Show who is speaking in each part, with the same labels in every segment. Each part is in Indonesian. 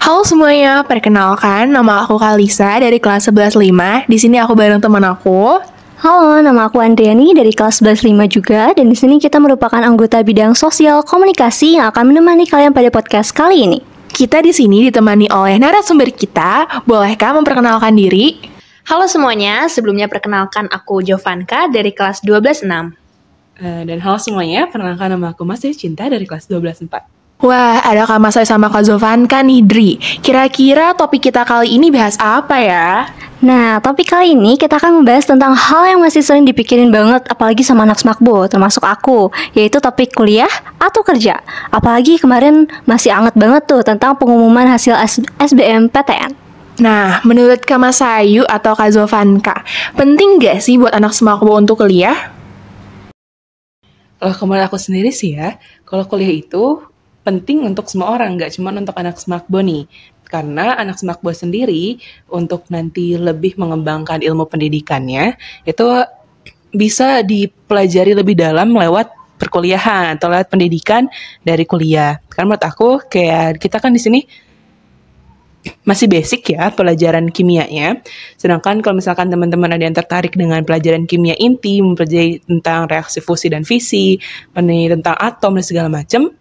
Speaker 1: Halo semuanya, perkenalkan nama aku Kalisa dari kelas 11.5. Di sini aku bareng teman aku.
Speaker 2: Halo, nama aku Andriani dari kelas 11.5 juga, dan di sini kita merupakan anggota bidang sosial komunikasi yang akan menemani kalian pada podcast kali ini.
Speaker 1: Kita di sini ditemani oleh narasumber kita. Bolehkah memperkenalkan diri?
Speaker 3: Halo semuanya, sebelumnya perkenalkan aku Jovanka dari kelas 12.6.
Speaker 4: Dan halo semuanya, perkenalkan nama aku Mas Cinta dari kelas 12.4.
Speaker 1: Wah, ada Kak Masai sama Kak Zovanka nih, Dri. Kira-kira topik kita kali ini bahas apa ya?
Speaker 2: Nah, topik kali ini kita akan membahas tentang hal yang masih sering dipikirin banget, apalagi sama anak Smakbo, termasuk aku, yaitu topik kuliah atau kerja. Apalagi kemarin masih anget banget tuh tentang pengumuman hasil SBMPTN.
Speaker 1: Nah, menurut Kak Masayu atau Kak Zovanka, penting gak sih buat anak Smakbo untuk kuliah?
Speaker 4: Kalau menurut aku sendiri sih ya, kalau kuliah itu penting untuk semua orang, nggak cuma untuk anak Smakbo nih. Karena anak Smakbo sendiri untuk nanti lebih mengembangkan ilmu pendidikannya, itu bisa dipelajari lebih dalam lewat perkuliahan atau lewat pendidikan dari kuliah. Karena menurut aku kayak kita kan di sini masih basic ya pelajaran kimianya. Sedangkan kalau misalkan teman-teman ada yang tertarik dengan pelajaran kimia inti, mempelajari tentang reaksi fusi dan fisi, tentang atom dan segala macam,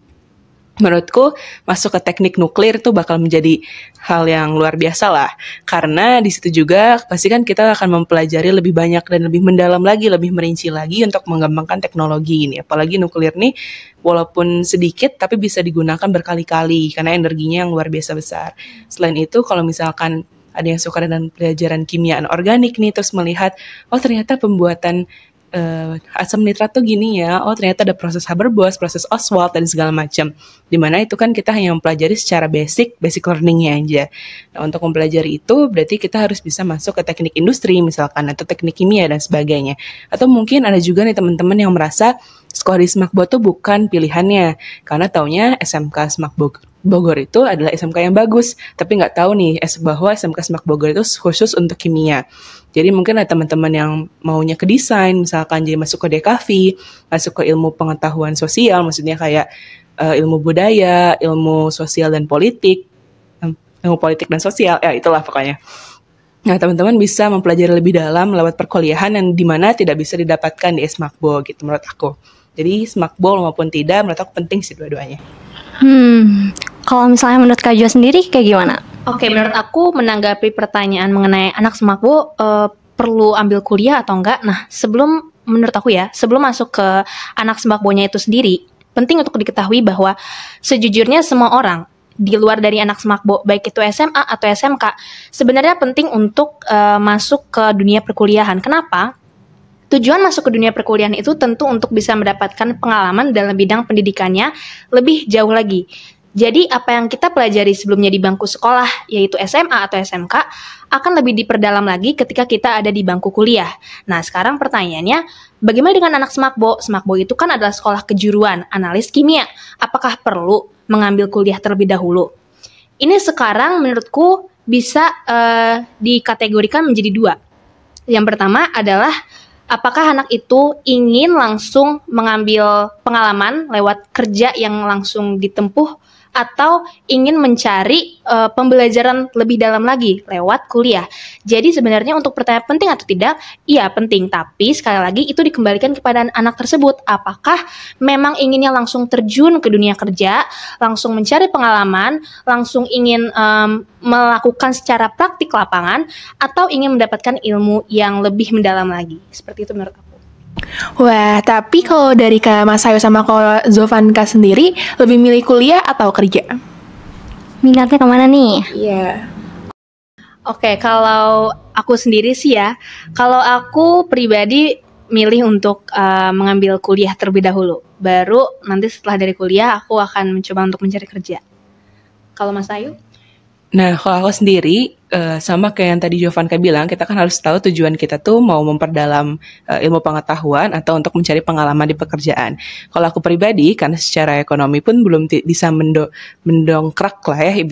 Speaker 4: menurutku masuk ke teknik nuklir itu bakal menjadi hal yang luar biasa lah. Karena di situ juga pasti kan kita akan mempelajari lebih banyak dan lebih mendalam lagi, lebih merinci lagi untuk mengembangkan teknologi ini. Apalagi nuklir nih walaupun sedikit tapi bisa digunakan berkali-kali karena energinya yang luar biasa besar. Selain itu kalau misalkan ada yang suka dengan pelajaran kimia anorganik nih, terus melihat oh ternyata pembuatan asam nitrat tuh gini ya, oh ternyata ada proses Haber-Bosch, proses Ostwald dan segala macam. Dimana itu kan kita hanya mempelajari secara basic learningnya aja. Nah untuk mempelajari itu berarti kita harus bisa masuk ke teknik industri misalkan atau teknik kimia dan sebagainya. Atau mungkin ada juga nih teman-teman yang merasa sekolah di Smakbo tuh bukan pilihannya karena taunya SMK Smakbo Bogor itu adalah SMK yang bagus, tapi nggak tahu nih bahwa SMK Smak Bogor itu khusus untuk kimia. Jadi mungkin ada teman-teman yang maunya ke desain, misalkan jadi masuk ke DKV, masuk ke ilmu pengetahuan sosial, maksudnya kayak ilmu budaya, ilmu sosial dan politik, ilmu politik dan sosial, ya itulah pokoknya. Nah teman-teman bisa mempelajari lebih dalam lewat perkuliahan yang dimana tidak bisa didapatkan di Smakbo gitu menurut aku. Jadi Smakbo maupun tidak menurut aku penting sih dua-duanya.
Speaker 2: Kalau misalnya menurut Kak Jo sendiri kayak gimana?
Speaker 3: Oke, menurut aku menanggapi pertanyaan mengenai anak Smakbo perlu ambil kuliah atau enggak. Nah, menurut aku ya, sebelum masuk ke anak Smakbonya itu sendiri, penting untuk diketahui bahwa sejujurnya semua orang di luar dari anak Smakbo, baik itu SMA atau SMK, sebenarnya penting untuk masuk ke dunia perkuliahan. Kenapa? Tujuan masuk ke dunia perkuliahan itu tentu untuk bisa mendapatkan pengalaman dalam bidang pendidikannya lebih jauh lagi. Jadi apa yang kita pelajari sebelumnya di bangku sekolah, yaitu SMA atau SMK, akan lebih diperdalam lagi ketika kita ada di bangku kuliah. Nah sekarang pertanyaannya, bagaimana dengan anak Smakbo? Smakbo itu kan adalah sekolah kejuruan, analis kimia. Apakah perlu mengambil kuliah terlebih dahulu? Ini sekarang menurutku bisa dikategorikan menjadi dua. Yang pertama adalah apakah anak itu ingin langsung mengambil pengalaman lewat kerja yang langsung ditempuh atau ingin mencari pembelajaran lebih dalam lagi lewat kuliah. Jadi sebenarnya untuk pertanyaan penting atau tidak, iya penting. Tapi sekali lagi itu dikembalikan kepada anak tersebut. Apakah memang inginnya langsung terjun ke dunia kerja, langsung mencari pengalaman, langsung ingin melakukan secara praktik lapangan, atau ingin mendapatkan ilmu yang lebih mendalam lagi. Seperti itu menurut aku.
Speaker 1: Wah, tapi kalau dari Kak Masayu sama Kak Zovanka sendiri, lebih milih kuliah atau kerja?
Speaker 2: Minatnya kemana nih?
Speaker 1: Iya.
Speaker 3: Oke, kalau aku sendiri sih ya, kalau aku pribadi milih untuk mengambil kuliah terlebih dahulu. Baru nanti setelah dari kuliah, aku akan mencoba untuk mencari kerja. Kalau Mas Ayu?
Speaker 4: Nah, kalau aku sendiri, sama kayak yang tadi Jovanka bilang, kita kan harus tahu tujuan kita tuh mau memperdalam ilmu pengetahuan atau untuk mencari pengalaman di pekerjaan. Kalau aku pribadi, karena secara ekonomi pun belum bisa mendongkrak lah ya,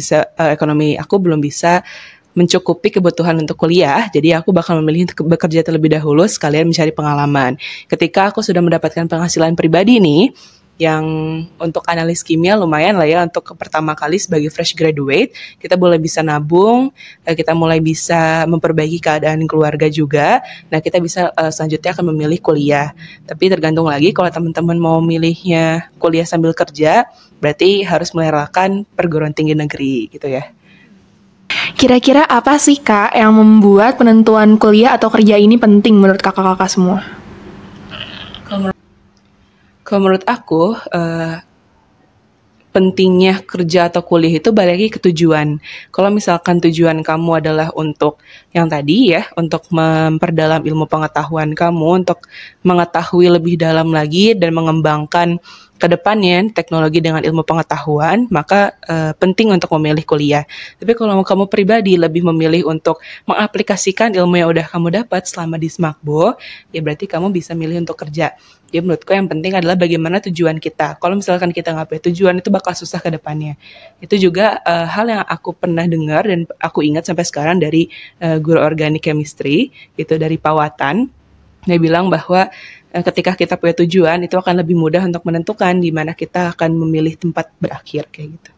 Speaker 4: ekonomi aku belum bisa mencukupi kebutuhan untuk kuliah, jadi aku bakal memilih untuk bekerja terlebih dahulu sekalian mencari pengalaman. Ketika aku sudah mendapatkan penghasilan pribadi nih, yang untuk analis kimia lumayan lah ya untuk pertama kali sebagai fresh graduate, kita mulai bisa nabung, kita mulai bisa memperbaiki keadaan keluarga juga. Nah, kita bisa selanjutnya akan memilih kuliah. Tapi tergantung lagi kalau teman-teman mau milihnya kuliah sambil kerja, berarti harus merelakan perguruan tinggi negeri gitu ya.
Speaker 1: Kira-kira apa sih Kak yang membuat penentuan kuliah atau kerja ini penting menurut kakak-kakak semua?
Speaker 4: Kalau menurut aku, pentingnya kerja atau kuliah itu balik lagi ke tujuan. Kalau misalkan tujuan kamu adalah untuk yang tadi ya, untuk memperdalam ilmu pengetahuan kamu, untuk mengetahui lebih dalam lagi dan mengembangkan ke depannya teknologi dengan ilmu pengetahuan, maka penting untuk memilih kuliah. Tapi kalau kamu pribadi lebih memilih untuk mengaplikasikan ilmu yang udah kamu dapat selama di Smakbo, ya berarti kamu bisa milih untuk kerja. Ya menurutku yang penting adalah bagaimana tujuan kita. Kalau misalkan kita nggak punya tujuan, itu bakal susah ke depannya. Itu juga hal yang aku pernah dengar dan aku ingat sampai sekarang dari guru organik chemistry, itu dari Pak Watan. Dia bilang bahwa ketika kita punya tujuan, itu akan lebih mudah untuk menentukan di mana kita akan memilih tempat berakhir kayak gitu.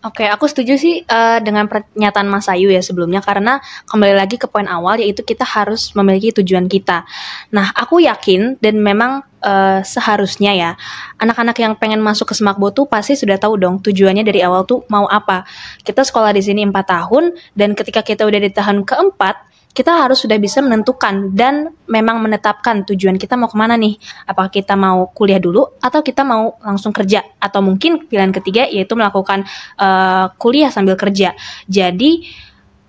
Speaker 3: Oke, aku setuju sih dengan pernyataan Mas Ayu ya sebelumnya, karena kembali lagi ke poin awal, yaitu kita harus memiliki tujuan kita. Nah, aku yakin dan memang seharusnya ya, anak-anak yang pengen masuk ke Smakbo tuh pasti sudah tahu dong tujuannya dari awal tuh mau apa. Kita sekolah di sini 4 tahun, dan ketika kita udah di tahun keempat, kita harus sudah bisa menentukan dan memang menetapkan tujuan kita mau kemana nih. Apakah kita mau kuliah dulu atau kita mau langsung kerja. Atau mungkin pilihan ketiga yaitu melakukan kuliah sambil kerja. Jadi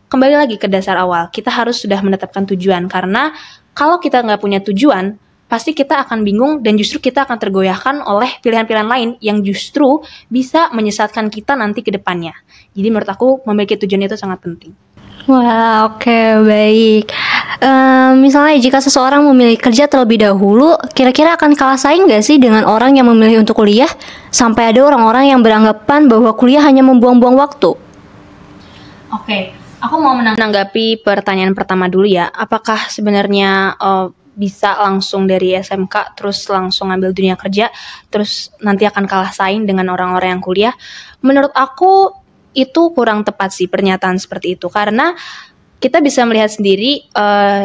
Speaker 3: kembali lagi ke dasar awal, kita harus sudah menetapkan tujuan. Karena kalau kita nggak punya tujuan, pasti kita akan bingung dan justru kita akan tergoyahkan oleh pilihan-pilihan lain yang justru bisa menyesatkan kita nanti ke depannya. Jadi menurut aku memiliki tujuan itu sangat penting.
Speaker 2: Wah, oke, baik. Misalnya jika seseorang memilih kerja terlebih dahulu, kira-kira akan kalah saing nggak sih dengan orang yang memilih untuk kuliah? Sampai ada orang-orang yang beranggapan bahwa kuliah hanya membuang-buang waktu.
Speaker 3: Oke, aku mau menanggapi pertanyaan pertama dulu ya. Apakah sebenarnya bisa langsung dari SMK terus langsung ambil dunia kerja, terus nanti akan kalah saing dengan orang-orang yang kuliah? Menurut aku itu kurang tepat sih pernyataan seperti itu, karena kita bisa melihat sendiri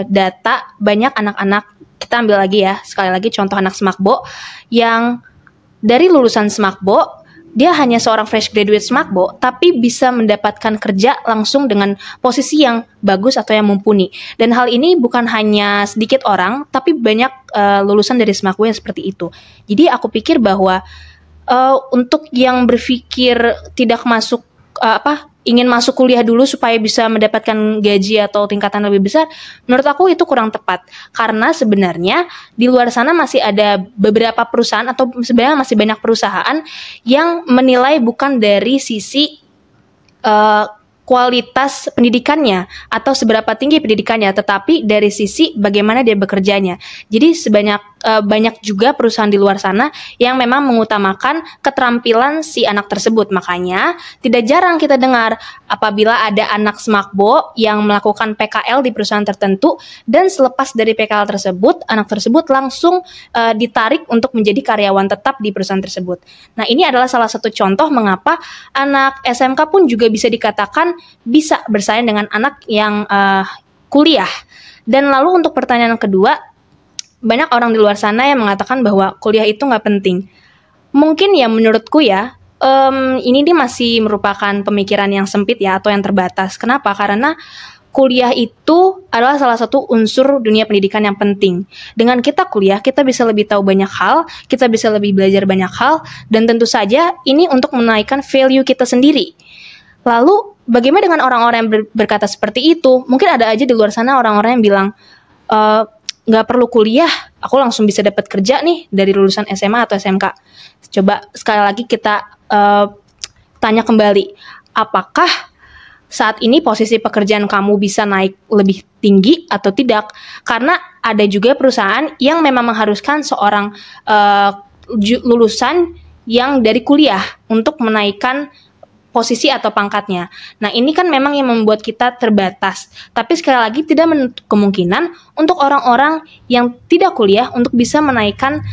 Speaker 3: data banyak anak-anak, kita ambil lagi ya, sekali lagi contoh anak Smakbo yang dari lulusan Smakbo, dia hanya seorang fresh graduate Smakbo, tapi bisa mendapatkan kerja langsung dengan posisi yang bagus atau yang mumpuni. Dan hal ini bukan hanya sedikit orang, tapi banyak lulusan dari Smakbo yang seperti itu. Jadi aku pikir bahwa untuk yang berpikir tidak masuk ingin masuk kuliah dulu supaya bisa mendapatkan gaji atau tingkatan lebih besar, menurut aku itu kurang tepat. Karena sebenarnya di luar sana masih ada beberapa perusahaan atau sebenarnya masih banyak perusahaan yang menilai bukan dari sisi kualitas pendidikannya atau seberapa tinggi pendidikannya, tetapi dari sisi bagaimana dia bekerjanya. Jadi banyak juga perusahaan di luar sana yang memang mengutamakan keterampilan si anak tersebut. Makanya tidak jarang kita dengar apabila ada anak Smakbo yang melakukan PKL di perusahaan tertentu, dan selepas dari PKL tersebut, anak tersebut langsung ditarik untuk menjadi karyawan tetap di perusahaan tersebut. Nah, ini adalah salah satu contoh mengapa anak SMK pun juga bisa dikatakan bisa bersaing dengan anak yang kuliah. Dan lalu untuk pertanyaan kedua, banyak orang di luar sana yang mengatakan bahwa kuliah itu nggak penting. Mungkin ya menurutku ya, ini dia masih merupakan pemikiran yang sempit ya, atau yang terbatas. Kenapa? Karena kuliah itu adalah salah satu unsur dunia pendidikan yang penting. Dengan kita kuliah, kita bisa lebih tahu banyak hal, kita bisa lebih belajar banyak hal, dan tentu saja ini untuk menaikkan value kita sendiri. Lalu bagaimana dengan orang-orang yang berkata seperti itu? Mungkin ada aja di luar sana orang-orang yang bilang, nggak perlu kuliah, aku langsung bisa dapat kerja nih dari lulusan SMA atau SMK. Coba sekali lagi kita tanya kembali, apakah saat ini posisi pekerjaan kamu bisa naik lebih tinggi atau tidak? Karena ada juga perusahaan yang memang mengharuskan seorang lulusan yang dari kuliah untuk menaikkan posisi atau pangkatnya. Nah, ini kan memang yang membuat kita terbatas. Tapi sekali lagi tidak menutup kemungkinan untuk orang-orang yang tidak kuliah untuk bisa menaikkan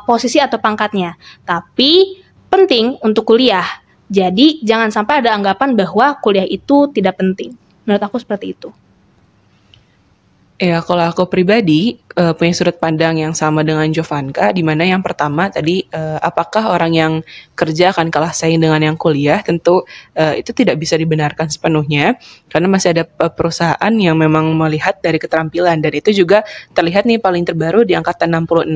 Speaker 3: posisi atau pangkatnya. Tapi penting untuk kuliah. Jadi jangan sampai ada anggapan bahwa kuliah itu tidak penting. Menurut aku seperti itu.
Speaker 4: Ya, kalau aku pribadi punya sudut pandang yang sama dengan Jovanka, di mana yang pertama tadi apakah orang yang kerja akan kalah saing dengan yang kuliah, tentu itu tidak bisa dibenarkan sepenuhnya, karena masih ada perusahaan yang memang melihat dari keterampilan, dan itu juga terlihat nih paling terbaru di angkatan 66,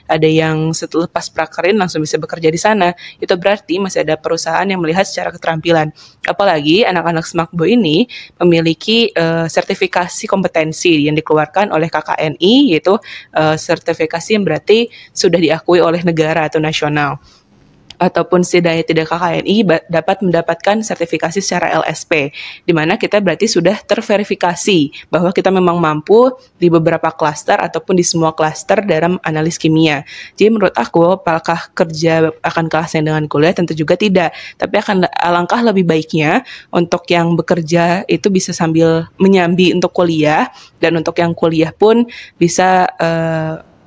Speaker 4: ada yang setelah pas prakerin langsung bisa bekerja di sana, itu berarti masih ada perusahaan yang melihat secara keterampilan. Apalagi anak-anak Smakbo ini memiliki sertifikasi kompetensi yang dikeluarkan oleh KKNI, yaitu sertifikasi yang berarti sudah diakui oleh negara atau nasional. Ataupun setidaknya tidak KKNI dapat mendapatkan sertifikasi secara LSP, di mana kita berarti sudah terverifikasi bahwa kita memang mampu di beberapa klaster ataupun di semua klaster dalam analis kimia. Jadi menurut aku, apakah kerja akan kalah saing dengan kuliah? Tentu juga tidak, tapi akan alangkah lebih baiknya untuk yang bekerja itu bisa sambil menyambi untuk kuliah, dan untuk yang kuliah pun bisa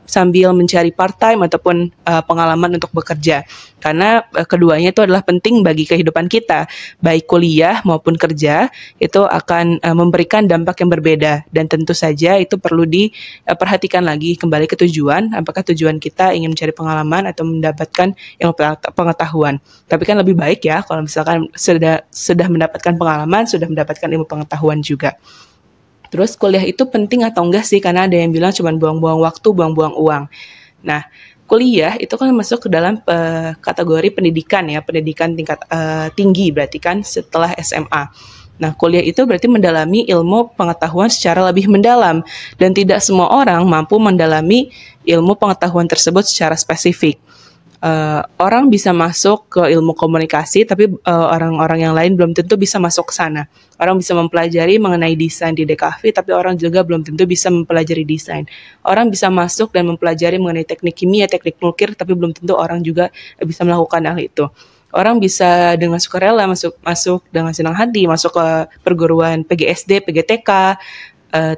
Speaker 4: sambil mencari part-time ataupun pengalaman untuk bekerja. Karena keduanya itu adalah penting bagi kehidupan kita. Baik kuliah maupun kerja, itu akan memberikan dampak yang berbeda. Dan tentu saja itu perlu diperhatikan lagi kembali ke tujuan. Apakah tujuan kita ingin mencari pengalaman atau mendapatkan ilmu pengetahuan. Tapi kan lebih baik ya kalau misalkan sudah mendapatkan pengalaman, sudah mendapatkan ilmu pengetahuan juga. Terus kuliah itu penting atau enggak sih? Karena ada yang bilang cuma buang-buang waktu, buang-buang uang. Nah, kuliah itu kan masuk ke dalam kategori pendidikan ya, pendidikan tingkat tinggi berarti kan setelah SMA. Nah, kuliah itu berarti mendalami ilmu pengetahuan secara lebih mendalam, dan tidak semua orang mampu mendalami ilmu pengetahuan tersebut secara spesifik. Orang bisa masuk ke ilmu komunikasi, tapi orang-orang yang lain belum tentu bisa masuk ke sana. Orang bisa mempelajari mengenai desain di DKV, tapi orang juga belum tentu bisa mempelajari desain. Orang bisa masuk dan mempelajari mengenai teknik kimia, teknik nuklir, tapi belum tentu orang juga bisa melakukan hal itu. Orang bisa dengan sukarela masuk dengan senang hati masuk ke perguruan PGSD, PGTK,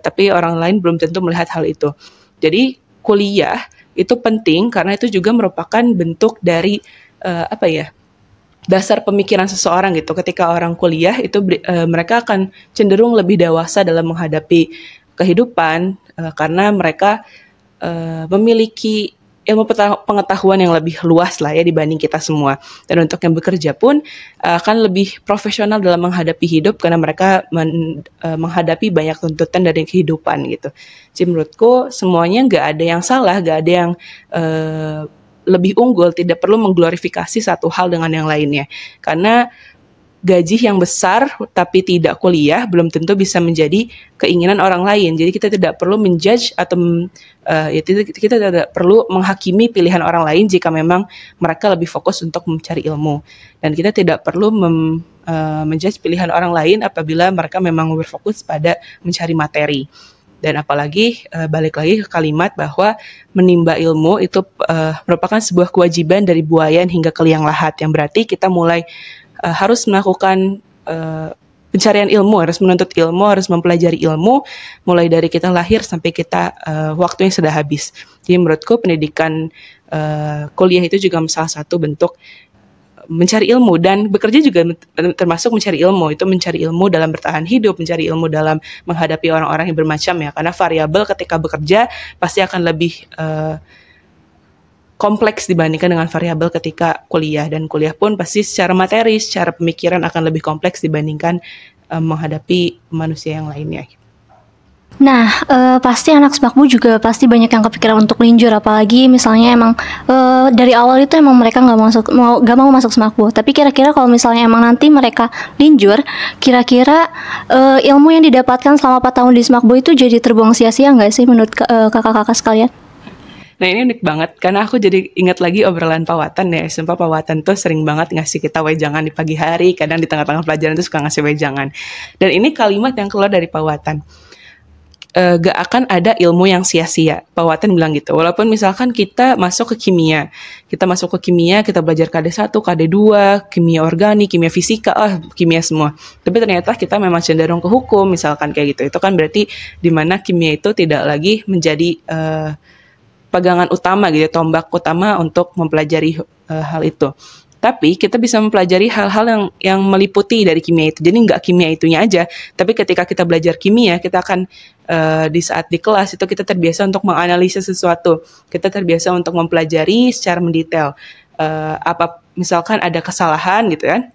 Speaker 4: tapi orang lain belum tentu melihat hal itu. Jadi kuliah itu penting karena itu juga merupakan bentuk dari dasar pemikiran seseorang gitu. Ketika orang kuliah itu mereka akan cenderung lebih dewasa dalam menghadapi kehidupan karena mereka memiliki ilmu pengetahuan yang lebih luas lah ya dibanding kita semua. Dan untuk yang bekerja pun akan lebih profesional dalam menghadapi hidup karena mereka menghadapi banyak tuntutan dari kehidupan gitu. Jadi menurutku semuanya nggak ada yang salah, nggak ada yang lebih unggul, tidak perlu mengglorifikasi satu hal dengan yang lainnya. Karena gaji yang besar tapi tidak kuliah belum tentu bisa menjadi keinginan orang lain. Jadi kita tidak perlu menjudge atau kita tidak perlu menghakimi pilihan orang lain jika memang mereka lebih fokus untuk mencari ilmu. Dan kita tidak perlu menjudge pilihan orang lain apabila mereka memang berfokus pada mencari materi. Dan apalagi balik lagi ke kalimat bahwa menimba ilmu itu merupakan sebuah kewajiban dari buayan hingga ke liang lahat, yang berarti kita mulai harus melakukan pencarian ilmu, harus menuntut ilmu, harus mempelajari ilmu mulai dari kita lahir sampai kita waktunya sudah habis. Jadi menurutku pendidikan kuliah itu juga salah satu bentuk mencari ilmu, dan bekerja juga termasuk mencari ilmu. Itu mencari ilmu dalam bertahan hidup, mencari ilmu dalam menghadapi orang-orang yang bermacam ya, karena variabel ketika bekerja pasti akan lebih kompleks dibandingkan dengan variabel ketika kuliah, dan kuliah pun pasti secara materi, secara pemikiran akan lebih kompleks dibandingkan menghadapi manusia yang lainnya.
Speaker 2: Nah, pasti anak Smakbo juga pasti banyak yang kepikiran untuk linjur, apalagi misalnya emang dari awal itu emang mereka nggak mau masuk Smakbo. Tapi kira-kira kalau misalnya emang nanti mereka linjur, kira-kira ilmu yang didapatkan selama 4 tahun di Smakbo itu jadi terbuang sia-sia nggak sih menurut kakak-kakak sekalian?
Speaker 4: Nah ini unik banget, karena aku jadi ingat lagi obrolan Pawatan ya. Sumpah Pawatan tuh sering banget ngasih kita wejangan di pagi hari, kadang di tengah-tengah pelajaran tuh suka ngasih wejangan. Dan ini kalimat yang keluar dari Pawatan. gak akan ada ilmu yang sia-sia. Pak Waten bilang gitu. Walaupun misalkan kita masuk ke kimia, kita belajar KD1, KD2, kimia organik, kimia fisika, kimia semua. Tapi ternyata kita memang cenderung ke hukum, misalkan kayak gitu. Itu kan berarti di mana kimia itu tidak lagi menjadi pegangan utama gitu, tombak utama untuk mempelajari hal itu. Tapi kita bisa mempelajari hal-hal yang meliputi dari kimia itu. Jadi nggak kimia itunya aja, tapi ketika kita belajar kimia, kita akan di saat di kelas itu kita terbiasa untuk menganalisis sesuatu. Kita terbiasa untuk mempelajari secara mendetail. Apa misalkan ada kesalahan gitu kan.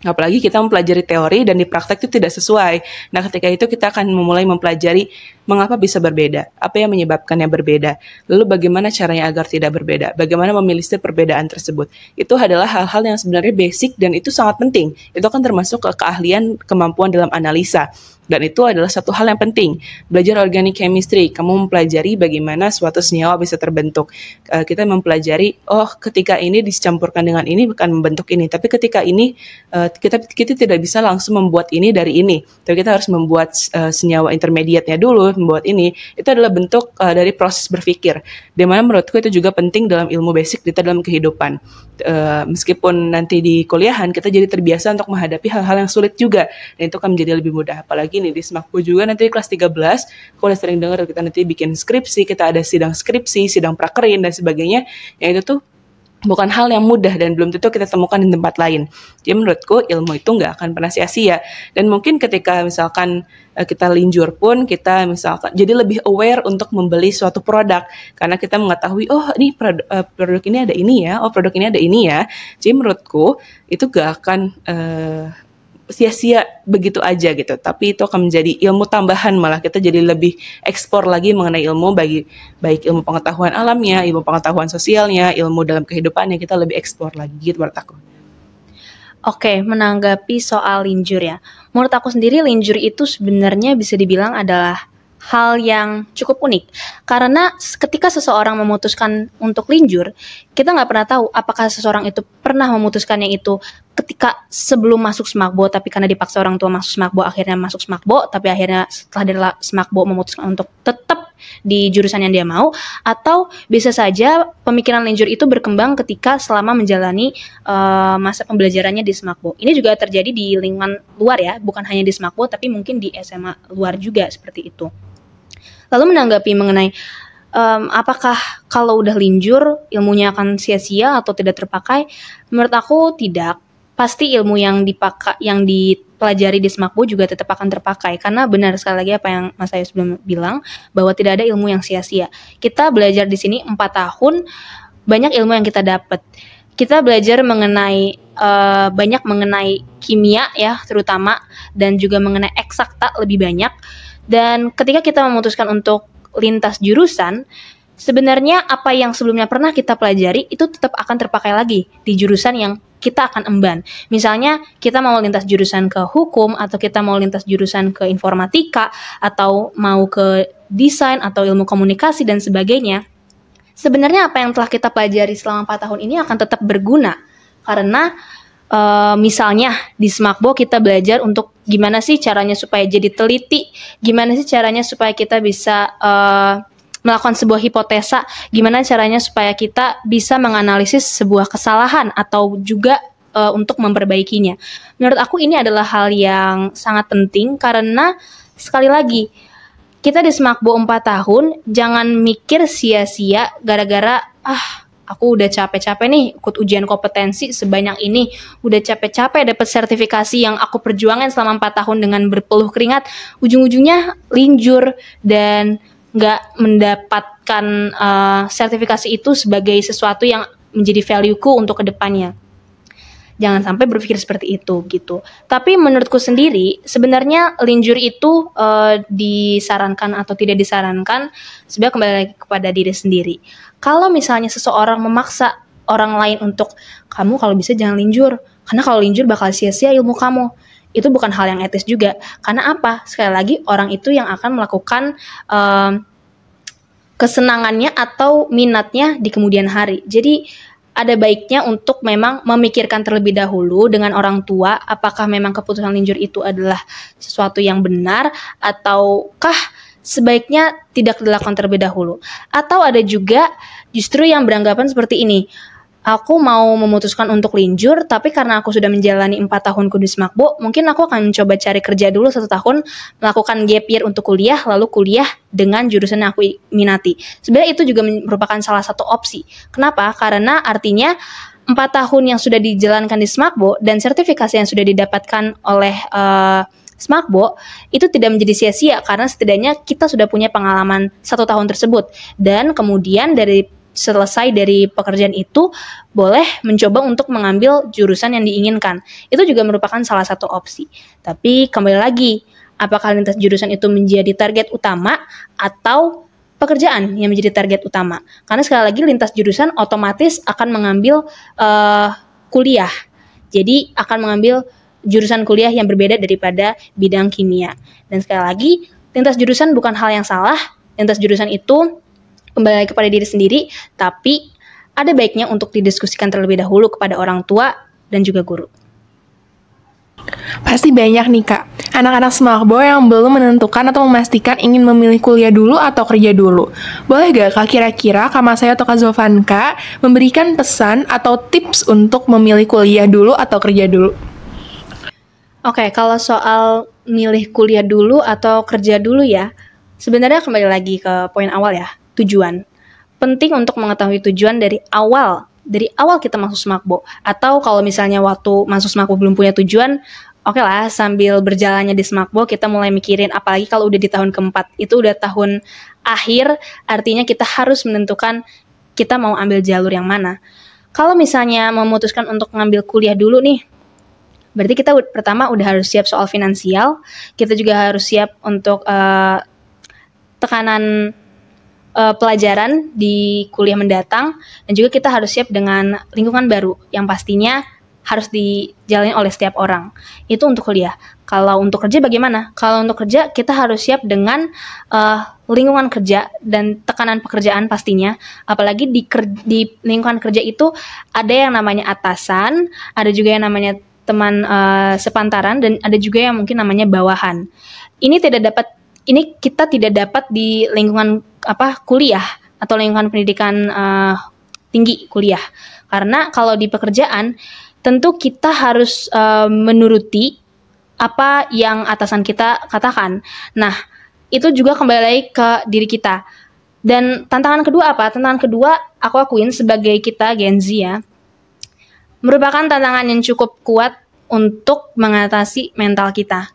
Speaker 4: Apalagi kita mempelajari teori dan di praktek itu tidak sesuai. Nah, ketika itu kita akan memulai mempelajari mengapa bisa berbeda, apa yang menyebabkannya berbeda, lalu bagaimana caranya agar tidak berbeda, bagaimana meminimalisir perbedaan tersebut. Itu adalah hal-hal yang sebenarnya basic dan itu sangat penting. Itu kan termasuk keahlian, kemampuan dalam analisa. Dan itu adalah satu hal yang penting. Belajar organic chemistry, kamu mempelajari bagaimana suatu senyawa bisa terbentuk. Kita mempelajari, ketika ini dicampurkan dengan ini akan membentuk ini. Tapi ketika ini, kita tidak bisa langsung membuat ini dari ini. Tapi kita harus membuat senyawa intermediate-nya dulu, membuat ini. Itu adalah bentuk dari proses berpikir. Dimana menurutku itu juga penting dalam ilmu basic kita dalam kehidupan. Meskipun nanti di kuliahan, kita jadi terbiasa untuk menghadapi hal-hal yang sulit juga. Dan itu akan menjadi lebih mudah. Apalagi nih di SMAKBO juga nanti di kelas 13, aku udah sering dengar kita nanti bikin skripsi, kita ada sidang skripsi, sidang prakerin dan sebagainya, yang itu tuh bukan hal yang mudah dan belum tentu kita temukan di tempat lain. Jadi menurutku ilmu itu nggak akan pernah sia-sia. Dan mungkin ketika misalkan kita linjur pun kita misalkan jadi lebih aware untuk membeli suatu produk karena kita mengetahui ini produk ini ada ini ya, produk ini ada ini ya. Jadi menurutku itu nggak akan sia-sia begitu aja gitu, tapi itu akan menjadi ilmu tambahan, malah kita jadi lebih ekspor lagi mengenai ilmu, baik ilmu pengetahuan alamnya, ilmu pengetahuan sosialnya, ilmu dalam kehidupannya, kita lebih ekspor lagi gitu menurut aku.
Speaker 3: Oke, menanggapi soal linjur ya, menurut aku sendiri linjur itu sebenarnya bisa dibilang adalah hal yang cukup unik, karena ketika seseorang memutuskan untuk linjur, kita nggak pernah tahu apakah seseorang itu pernah memutuskannya itu ketika sebelum masuk SMAKBO, tapi karena dipaksa orang tua masuk SMAKBO, akhirnya masuk SMAKBO, tapi akhirnya setelah dari SMAKBO memutuskan untuk tetap di jurusan yang dia mau, atau bisa saja pemikiran linjur itu berkembang ketika selama menjalani masa pembelajarannya di SMAKBO. Ini juga terjadi di lingkungan luar ya, bukan hanya di SMAKBO, tapi mungkin di SMA luar juga seperti itu. Lalu menanggapi mengenai apakah kalau udah linjur ilmunya akan sia-sia atau tidak terpakai? Menurut aku tidak. Pasti ilmu yang dipelajari di SMAKBO juga tetap akan terpakai, karena benar sekali lagi apa yang Mas Ayu sebelum bilang bahwa tidak ada ilmu yang sia-sia. Kita belajar di sini 4 tahun, banyak ilmu yang kita dapat. Kita belajar banyak mengenai kimia ya terutama, dan juga mengenai eksakta lebih banyak. Dan ketika kita memutuskan untuk lintas jurusan, sebenarnya apa yang sebelumnya pernah kita pelajari itu tetap akan terpakai lagi di jurusan yang kita akan emban. Misalnya kita mau lintas jurusan ke hukum, atau kita mau lintas jurusan ke informatika, atau mau ke desain atau ilmu komunikasi dan sebagainya. Sebenarnya apa yang telah kita pelajari selama 4 tahun ini akan tetap berguna. Karena misalnya di SMAKBO kita belajar untuk gimana sih caranya supaya jadi teliti, gimana sih caranya supaya kita bisa melakukan sebuah hipotesa, gimana caranya supaya kita bisa menganalisis sebuah kesalahan atau juga untuk memperbaikinya. Menurut aku ini adalah hal yang sangat penting, karena sekali lagi kita di SMAKBO 4 tahun jangan mikir sia-sia gara-gara aku udah capek-capek nih ikut ujian kompetensi sebanyak ini, udah capek-capek dapat sertifikasi yang aku perjuangin selama 4 tahun dengan berpeluh keringat, ujung-ujungnya linjur dan nggak mendapatkan sertifikasi itu sebagai sesuatu yang menjadi value-ku untuk kedepannya. Jangan sampai berpikir seperti itu gitu. Tapi menurutku sendiri sebenarnya linjur itu disarankan atau tidak disarankan sebenarnya kembali lagi kepada diri sendiri. Kalau misalnya seseorang memaksa orang lain untuk kamu kalau bisa jangan linjur, karena kalau linjur bakal sia-sia ilmu kamu. Itu bukan hal yang etis juga. Karena apa? Sekali lagi orang itu yang akan melakukan kesenangannya atau minatnya di kemudian hari. Jadi ada baiknya untuk memang memikirkan terlebih dahulu dengan orang tua apakah memang keputusan linjur itu adalah sesuatu yang benar, ataukah sebaiknya tidak dilakukan terlebih dahulu. Atau ada juga justru yang beranggapan seperti ini, aku mau memutuskan untuk linjur, tapi karena aku sudah menjalani 4 tahun di Smakbo, mungkin aku akan mencoba cari kerja dulu 1 tahun, melakukan gap year untuk kuliah, lalu kuliah dengan jurusan yang aku minati. Sebenarnya itu juga merupakan salah satu opsi. Kenapa? Karena artinya 4 tahun yang sudah dijalankan di Smakbo dan sertifikasi yang sudah didapatkan oleh Smakbo itu tidak menjadi sia-sia karena setidaknya kita sudah punya pengalaman 1 tahun tersebut, dan kemudian selesai dari pekerjaan itu boleh mencoba untuk mengambil jurusan yang diinginkan. Itu juga merupakan salah satu opsi. Tapi kembali lagi, apakah lintas jurusan itu menjadi target utama atau pekerjaan yang menjadi target utama? Karena sekali lagi lintas jurusan otomatis akan mengambil kuliah. Jadi akan mengambil jurusan kuliah yang berbeda daripada bidang kimia. Dan sekali lagi, lintas jurusan bukan hal yang salah. Lintas jurusan itu kembali kepada diri sendiri, tapi ada baiknya untuk didiskusikan terlebih dahulu kepada orang tua dan juga guru.
Speaker 1: Pasti banyak nih Kak, anak-anak Smakbo yang belum menentukan atau memastikan ingin memilih kuliah dulu atau kerja dulu. Boleh gak Kak kira-kira Kak Masayu atau Kak Zovanka memberikan pesan atau tips untuk memilih kuliah dulu atau kerja dulu?
Speaker 3: Oke, kalau soal milih kuliah dulu atau kerja dulu ya, sebenarnya kembali lagi ke poin awal ya, tujuan. Penting untuk mengetahui tujuan dari awal kita masuk Smakbo. Atau kalau misalnya waktu masuk Smakbo belum punya tujuan, oke lah, sambil berjalannya di Smakbo kita mulai mikirin, apalagi kalau udah di tahun keempat, itu udah tahun akhir, artinya kita harus menentukan kita mau ambil jalur yang mana. Kalau misalnya memutuskan untuk ngambil kuliah dulu nih, berarti kita pertama udah harus siap soal finansial, kita juga harus siap untuk tekanan pelajaran di kuliah mendatang, dan juga kita harus siap dengan lingkungan baru yang pastinya harus dijalani oleh setiap orang. Itu untuk kuliah. Kalau untuk kerja bagaimana? Kalau untuk kerja kita harus siap dengan lingkungan kerja dan tekanan pekerjaan pastinya. Apalagi di lingkungan kerja itu ada yang namanya atasan, ada juga yang namanya teman sepantaran, dan ada juga yang mungkin namanya bawahan. Ini kita tidak dapat di lingkungan kuliah atau lingkungan pendidikan tinggi kuliah. Karena kalau di pekerjaan tentu kita harus menuruti apa yang atasan kita katakan. Nah, itu juga kembali lagi ke diri kita. Dan tantangan kedua apa? Tantangan kedua aku akuin sebagai kita Gen Z ya, merupakan tantangan yang cukup kuat untuk mengatasi mental kita.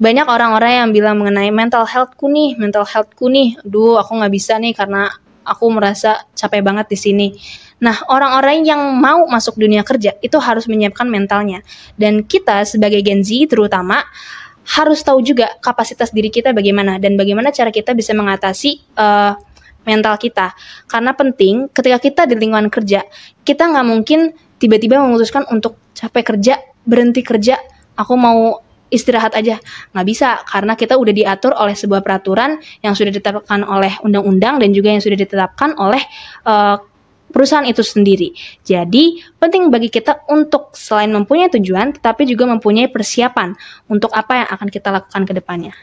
Speaker 3: Banyak orang-orang yang bilang mengenai mental health-ku nih, aduh aku nggak bisa nih karena aku merasa capek banget di sini. Nah, orang-orang yang mau masuk dunia kerja itu harus menyiapkan mentalnya. Dan kita sebagai Gen Z terutama harus tahu juga kapasitas diri kita bagaimana, dan bagaimana cara kita bisa mengatasi mental kita. Karena penting ketika kita di lingkungan kerja, kita nggak mungkin tiba-tiba memutuskan untuk capek kerja, berhenti kerja, aku mau istirahat aja. Nggak bisa, karena kita udah diatur oleh sebuah peraturan yang sudah ditetapkan oleh undang-undang dan juga yang sudah ditetapkan oleh perusahaan itu sendiri. Jadi, penting bagi kita untuk selain mempunyai tujuan, tetapi juga mempunyai persiapan untuk apa yang akan kita lakukan ke depannya.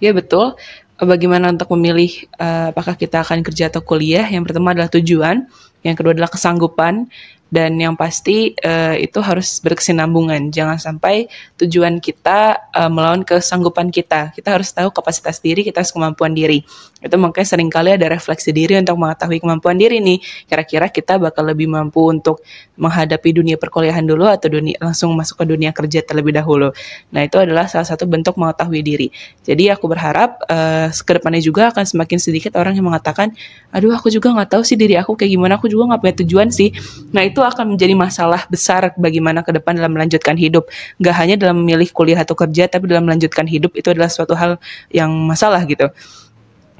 Speaker 4: Ya betul. Bagaimana untuk memilih apakah kita akan kerja atau kuliah? Yang pertama adalah tujuan, yang kedua adalah kesanggupan, dan yang pasti itu harus berkesinambungan. Jangan sampai tujuan kita melawan kesanggupan kita. Kita harus tahu kapasitas diri, kita harus kemampuan diri. Itu makanya seringkali ada refleksi diri untuk mengetahui kemampuan diri nih. Kira-kira kita bakal lebih mampu untuk menghadapi dunia perkuliahan dulu atau langsung masuk ke dunia kerja terlebih dahulu. Nah, itu adalah salah satu bentuk mengetahui diri. Jadi aku berharap ke depannya juga akan semakin sedikit orang yang mengatakan, aduh aku juga nggak tahu sih diri aku kayak gimana, aku juga nggak punya tujuan sih. Nah, itu akan menjadi masalah besar bagaimana ke depan dalam melanjutkan hidup. Gak hanya dalam memilih kuliah atau kerja, tapi dalam melanjutkan hidup itu adalah suatu hal yang masalah gitu.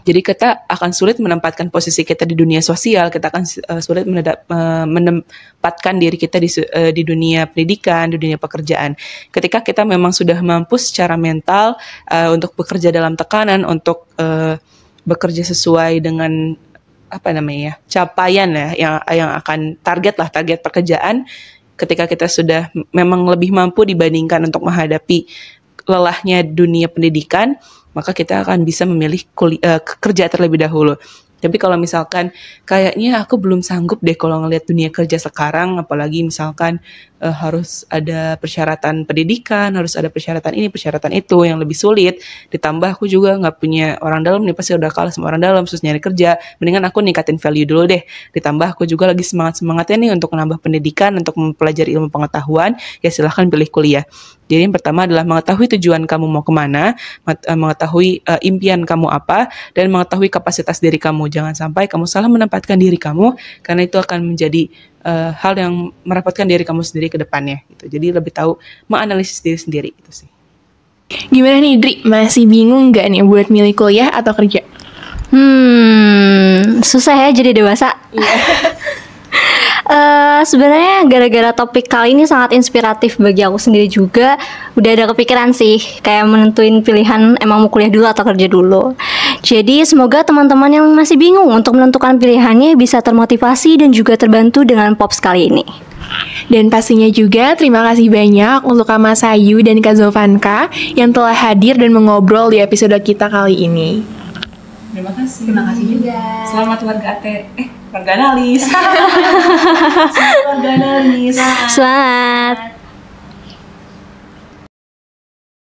Speaker 4: Jadi kita akan sulit menempatkan posisi kita di dunia sosial, kita akan sulit menempatkan diri kita di dunia pendidikan, di dunia pekerjaan. Ketika kita memang sudah mampu secara mental untuk bekerja dalam tekanan, untuk bekerja sesuai dengan capaian ya yang akan target pekerjaan. Ketika kita sudah memang lebih mampu dibandingkan untuk menghadapi lelahnya dunia pendidikan, maka kita akan bisa memilih kerja terlebih dahulu. Tapi kalau misalkan kayaknya aku belum sanggup deh kalau ngelihat dunia kerja sekarang, apalagi misalkan harus ada persyaratan pendidikan, harus ada persyaratan ini, persyaratan itu yang lebih sulit. Ditambah aku juga nggak punya orang dalam nih, pasti udah kalah sama orang dalam, terus nyari kerja. Mendingan aku ningkatin value dulu deh. Ditambah aku juga lagi semangat-semangatnya nih untuk menambah pendidikan, untuk mempelajari ilmu pengetahuan, ya silahkan pilih kuliah. Jadi yang pertama adalah mengetahui tujuan kamu mau kemana, mengetahui impian kamu apa, dan mengetahui kapasitas diri kamu. Jangan sampai kamu salah menempatkan diri kamu, karena itu akan menjadi hal yang merepotkan diri kamu sendiri ke depannya. Gitu. Jadi lebih tahu menganalisis diri sendiri itu sih.
Speaker 1: Gimana nih Dri, masih bingung nggak nih buat milih kuliah atau kerja?
Speaker 2: Susah ya jadi dewasa. Sebenarnya gara-gara topik kali ini sangat inspiratif bagi aku sendiri juga. Udah ada kepikiran sih, kayak menentuin pilihan emang mau kuliah dulu atau kerja dulu. Jadi semoga teman-teman yang masih bingung untuk menentukan pilihannya bisa termotivasi dan juga terbantu dengan Pops kali ini.
Speaker 1: Dan pastinya juga terima kasih banyak untuk Kak Mas Ayu dan Kak Zovanka yang telah hadir dan mengobrol di episode kita kali ini.
Speaker 4: Terima kasih.
Speaker 3: Terima kasih juga.
Speaker 4: Selamat warga warga analis. Selamat warga analis.
Speaker 2: Selamat.